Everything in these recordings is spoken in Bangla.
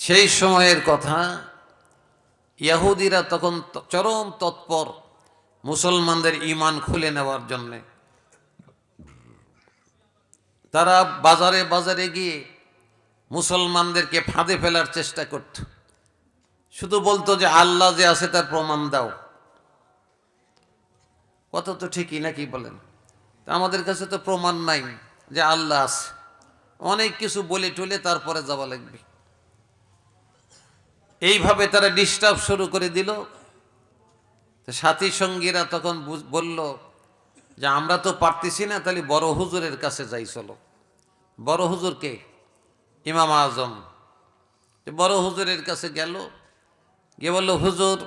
সেই সময়ের কথা, ইহুদিরা তখন চরম তৎপর মুসলমানদের ঈমান খুলে নেওয়ার জন্যে। তারা বাজারে বাজারে গিয়ে মুসলমানদেরকে ফাঁদে ফেলার চেষ্টা করত। শুধু বলতো যে আল্লাহ যে আছে তার প্রমাণ দাও। কত তো ঠিকই নাকি বলেন? আমাদের কাছে তো প্রমাণ নাই যে আল্লাহ আছে। অনেক কিছু বলে টলে তারপরে যাওয়া লাগবে। এইভাবে তারা ডিস্টার্ব শুরু করে দিল। সাথী সঙ্গীরা তখন বলল যে আমরা তো পারতেছি না, তাহলে বড় হুজুরের কাছে যাই, চলো। বড় হুজুরকে ইমাম আজম, বড় হুজুরের কাছে গেল, গিয়ে বলল, হুজুর,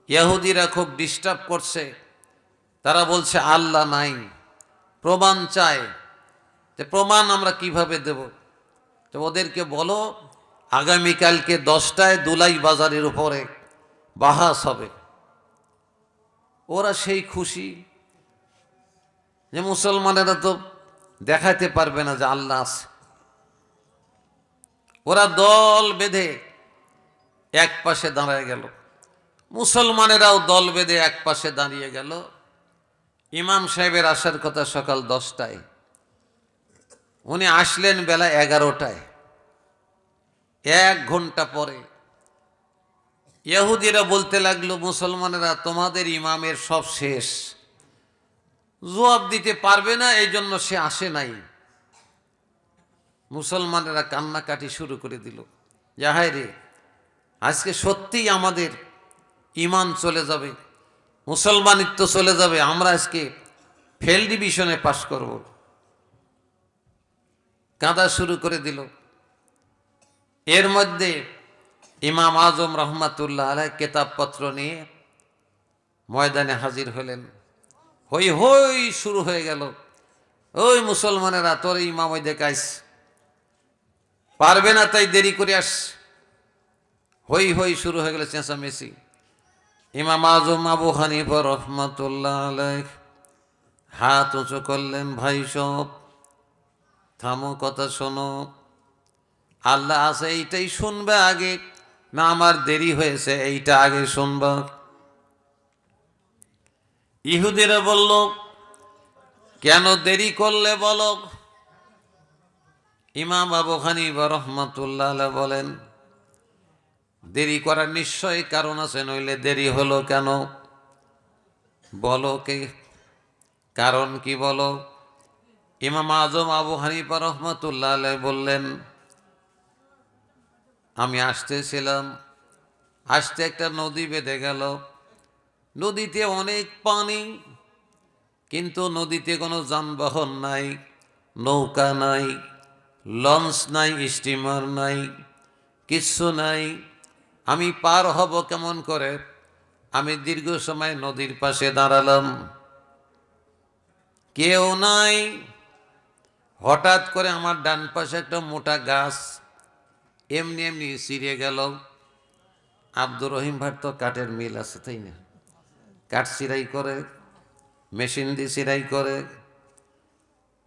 ইহুদিরা খুব ডিস্টার্ব করছে, তারা বলছে আল্লাহ নাই, প্রমাণ চায়। যে প্রমাণ আমরা কিভাবে দেব? তো ওদেরকে বলো আগামীকালকে 10টায় দুলাই বাজারের উপরে বাহাস হবে। ওরা সেই খুশি যে মুসলমানেরা তো দেখাতে পারবে না যে আল্লাহ আছে। ওরা দল বেঁধে এক পাশে দাঁড়ায় গেল, মুসলমানেরাও দল বেঁধে এক পাশে দাঁড়িয়ে গেল। ইমাম সাহেবের আসার কথা সকাল 10টায়, উনি আসলেন বেলা 11টায়। 1 ঘন্টা পরে ইহুদিরা বলতে লাগলো, মুসলমানেরা তোমাদের ইমামের সব শেষ, জবাব দিতে পারবে না, এই জন্য সে আসে নাই। মুসলমানেরা কান্নাকাটি শুরু করে দিল, যাহাই রে, আজকে সত্যিই আমাদের ইমান চলে যাবে, মুসলমানিত্ব চলে যাবে, আমরা আজকে ফেল ডিভিশনে পাশ করব। কাঁদা শুরু করে দিল। এর মধ্যে ইমাম আজম রহমাতুল্লাহ আলাইহি কেতাবপত্র নিয়ে ময়দানে হাজির হলেন। হই হই শুরু হয়ে গেল, ওই মুসলমানেরা তোর ইমাম ওই দেখাইস, পারবে না তাই দেরি করে আস। হই হই শুরু হয়ে গেল, চেঁচামেচি। ইমাম আজম আবু হানিফা রহমাতুল্লাহ আলাইহি হাত উঁচু করলেন, ভাই সব থামো, কথা শোনো। আল্লাহ আছে এইটাই শুনবে আগে, না আমার দেরি হয়েছে এইটা আগে শুনবা? ইহুদিরা বলল, কেন দেরি করলে বলো? ইমাম আবু হানিফা রহমাতুল্লাহ আলাইহি বলেন, দেরি করার নিশ্চয়ই কারণ আছে, নইলে দেরি হলো কেন? বলো কে, কারণ কি বলো? ইমাম আজম আবু হানিফা রহমাতুল্লাহ আলাইহি বললেন, আমি আসতেছিলাম, আসতে একটা নদী বেঁধে গেল। নদীতে অনেক পানি, কিন্তু নদীতে কোনো যানবাহন নাই, নৌকা নাই, লঞ্চ নাই, স্টিমার নাই, কিচ্ছু নাই। আমি পার হব কেমন করে? আমি দীর্ঘ সময় নদীর পাশে দাঁড়ালাম, কেউ নাই। হঠাৎ করে আমার ডান পাশে একটা মোটা গাছ এমনি এমনি ছিঁড়ে গেল। আব্দুর রহিম ভাট তো কাঠের মিল আছে, তাই না? কাঠ চিরাই করে, মেশিন দিয়ে চিরাই করে,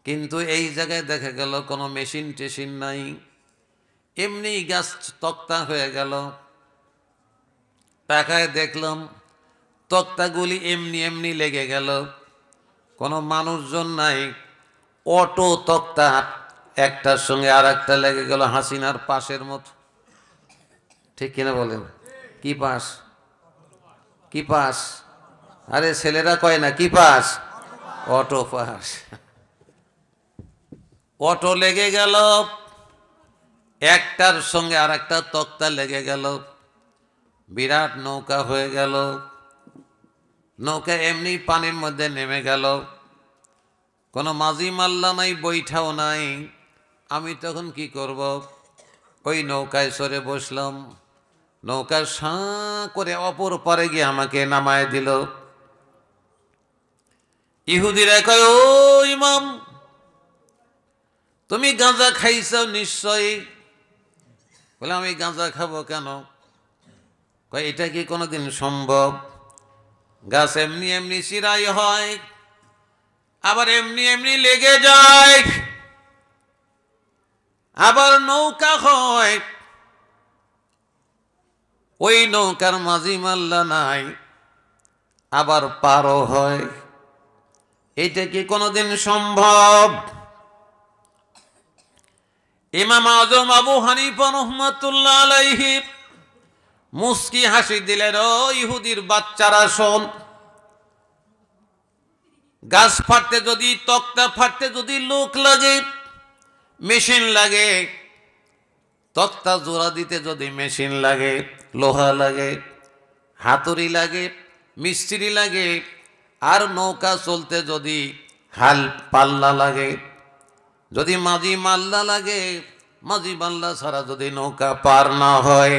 কিন্তু এই জায়গায় দেখা গেল কোনো মেশিন টেশিন নাই, এমনি গাছ তক্তা হয়ে গেল। তাকায় দেখলাম তক্তাগুলি এমনি এমনি লেগে গেল, কোনো মানুষজন নাই। অটো তক্তা একটার সঙ্গে আর একটা লেগে গেল, হাসিনার পাশের মতো। ঠিক কিনা বলেন? কি পাস? কি পাস? আরে ছেলেরা কয় না কি পাস? Auto pass. অটো লেগে গেল, একটার সঙ্গে আর একটা তক্তা লেগে গেল, বিরাট নৌকা হয়ে গেল। নৌকা এমনি পানির মধ্যে নেমে গেল, কোনো মাঝি মাল্লা নাই, বৈঠাও নাই। আমি তখন কি করব? ওই নৌকায় সরে বসলাম। নৌকা সাঁ করে অপর পারে গিয়ে আমাকে নামায় দিল। ইহুদিরা কয়, ও ইমাম, তুমি গাঁজা খাইছ নিশ্চয়ই। বলে, আমি গাঁজা খাবো কেন? কয়, এটা কি কোনোদিন সম্ভব? গাছ এমনি এমনি চিরাই হয়, আবার এমনি এমনি লেগে যায়, আবার নৌকা হয়, ওই নৌকার মাঝি মাল্লা নাই, আবার পারও হয়। এটা কি কোনোদিন সম্ভব? ইমাম আজম আবু হানিফা রহমাতুল্লাহ আলাইহি মুস্কি হাসি দিলেন, ও ইহুদির বাচ্চারা শোন, গাছ ফাটতে যদি, তক্তা ফাটতে যদি লোক লাগে, মেশিন লাগে, তক্তা জোড়া দিতে যদি মেশিন লাগে, লোহা লাগে, হাতুড়ি লাগে, মিস্ত্রি লাগে, আর নৌকা চলতে যদি হাল পাল্লা লাগে, যদি মাঝি মাল্লা লাগে, মাঝি মাল্লা ছাড়া যদি নৌকা পার না হয়,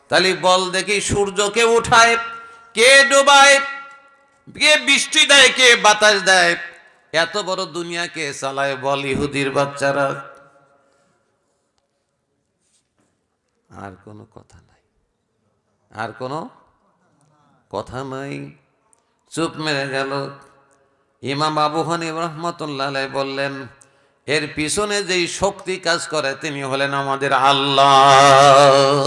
তাহলে বল দেখি সূর্যকে উঠায় কে, ডোবায় কে, বৃষ্টি দেয় কে, বাতাস দেয়, এত বড় দুনিয়াকে চালায় বল ইহুদির বাচ্চারা। আর কোনো কথা নাই, আর কোনো কথা নাই, চুপ মেরে গেল। ইমাম আবু হানিফা রহমাতুল্লাহ আলাইহি বললেন, এর পিছনে যেই শক্তি কাজ করে তিনি হলেন আমাদের আল্লাহ।